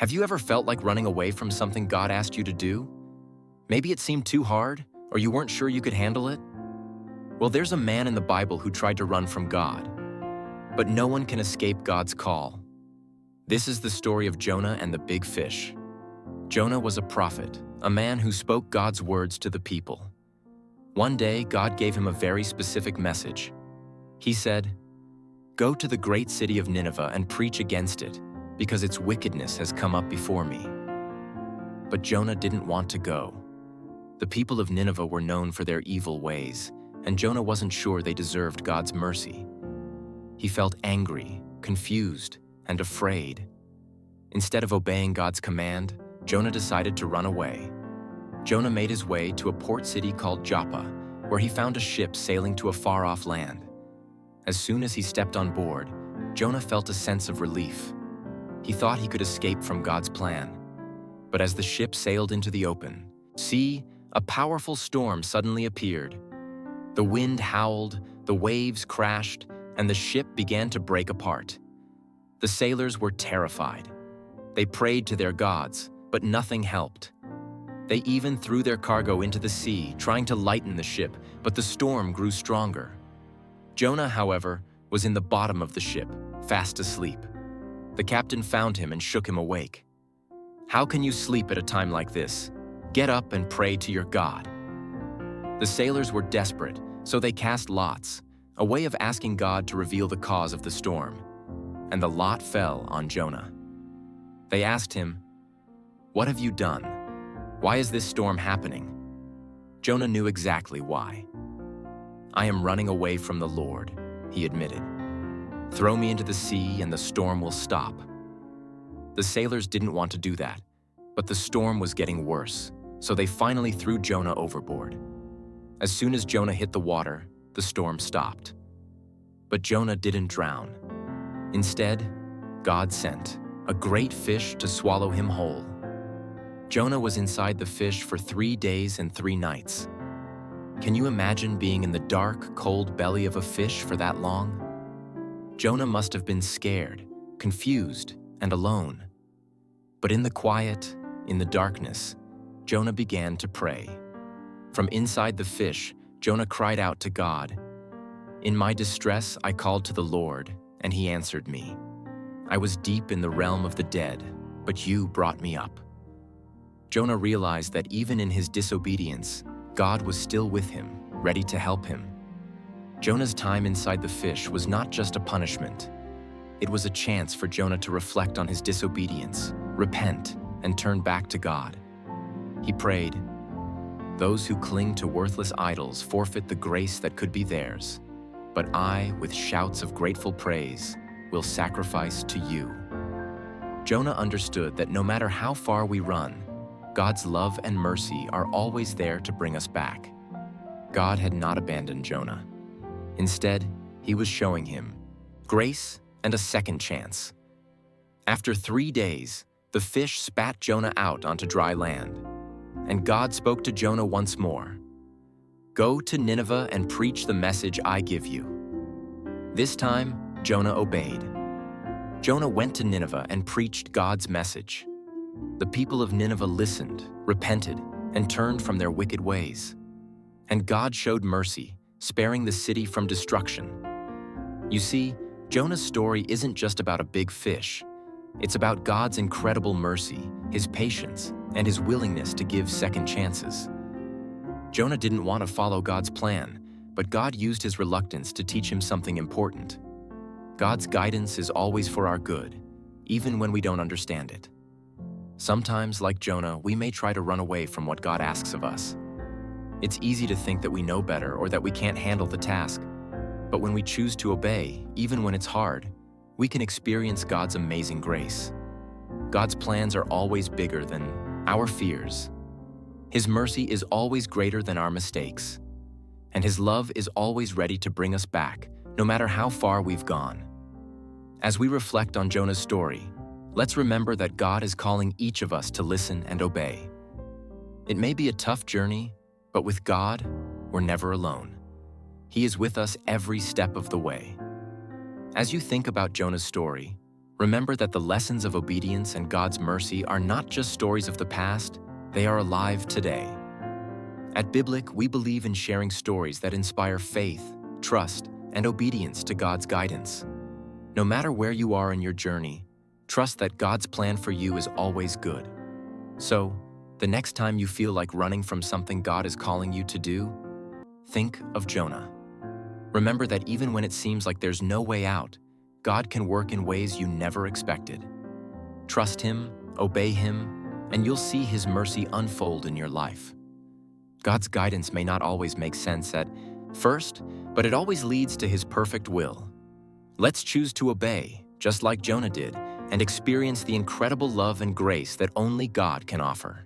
Have you ever felt like running away from something God asked you to do? Maybe it seemed too hard, or you weren't sure you could handle it? Well, there's a man in the Bible who tried to run from God, but no one can escape God's call. This is the story of Jonah and the big fish. Jonah was a prophet, a man who spoke God's words to the people. One day, God gave him a very specific message. He said, "Go to the great city of Nineveh and preach against it, because its wickedness has come up before me." But Jonah didn't want to go. The people of Nineveh were known for their evil ways, and Jonah wasn't sure they deserved God's mercy. He felt angry, confused, and afraid. Instead of obeying God's command, Jonah decided to run away. Jonah made his way to a port city called Joppa, where he found a ship sailing to a far-off land. As soon as he stepped on board, Jonah felt a sense of relief. He thought he could escape from God's plan. But as the ship sailed into the open sea, a powerful storm suddenly appeared. The wind howled, the waves crashed, and the ship began to break apart. The sailors were terrified. They prayed to their gods, but nothing helped. They even threw their cargo into the sea, trying to lighten the ship, but the storm grew stronger. Jonah, however, was in the bottom of the ship, fast asleep. The captain found him and shook him awake. "How can you sleep at a time like this? Get up and pray to your God." The sailors were desperate, so they cast lots, a way of asking God to reveal the cause of the storm. And the lot fell on Jonah. They asked him, "What have you done? Why is this storm happening?" Jonah knew exactly why. "I am running away from the Lord," he admitted. "Throw me into the sea and the storm will stop." The sailors didn't want to do that, but the storm was getting worse, so they finally threw Jonah overboard. As soon as Jonah hit the water, the storm stopped. But Jonah didn't drown. Instead, God sent a great fish to swallow him whole. Jonah was inside the fish for 3 days and 3 nights. Can you imagine being in the dark, cold belly of a fish for that long? Jonah must have been scared, confused, and alone. But in the quiet, in the darkness, Jonah began to pray. From inside the fish, Jonah cried out to God. "In my distress, I called to the Lord, and he answered me. I was deep in the realm of the dead, but you brought me up." Jonah realized that even in his disobedience, God was still with him, ready to help him. Jonah's time inside the fish was not just a punishment. It was a chance for Jonah to reflect on his disobedience, repent, and turn back to God. He prayed, "Those who cling to worthless idols forfeit the grace that could be theirs, but I, with shouts of grateful praise, will sacrifice to you." Jonah understood that no matter how far we run, God's love and mercy are always there to bring us back. God had not abandoned Jonah. Instead, he was showing him grace and a second chance. After 3 days, the fish spat Jonah out onto dry land. And God spoke to Jonah once more. "Go to Nineveh and preach the message I give you." This time, Jonah obeyed. Jonah went to Nineveh and preached God's message. The people of Nineveh listened, repented, and turned from their wicked ways. And God showed mercy, sparing the city from destruction. You see, Jonah's story isn't just about a big fish. It's about God's incredible mercy, his patience, and his willingness to give second chances. Jonah didn't want to follow God's plan, but God used his reluctance to teach him something important. God's guidance is always for our good, even when we don't understand it. Sometimes, like Jonah, we may try to run away from what God asks of us. It's easy to think that we know better or that we can't handle the task. But when we choose to obey, even when it's hard, we can experience God's amazing grace. God's plans are always bigger than our fears. His mercy is always greater than our mistakes. And his love is always ready to bring us back, no matter how far we've gone. As we reflect on Jonah's story, let's remember that God is calling each of us to listen and obey. It may be a tough journey, but with God, we're never alone. He is with us every step of the way. As you think about Jonah's story, Remember that the lessons of obedience and God's mercy are not just stories of the past, they are alive today. At Biblic, we believe in sharing stories that inspire faith, trust, and obedience to God's guidance. No matter where you are in your journey, trust that God's plan for you is always good. So, the next time you feel like running from something God is calling you to do, think of Jonah. Remember that even when it seems like there's no way out, God can work in ways you never expected. Trust Him, obey Him, and you'll see His mercy unfold in your life. God's guidance may not always make sense at first, but it always leads to His perfect will. Let's choose to obey, just like Jonah did, and experience the incredible love and grace that only God can offer.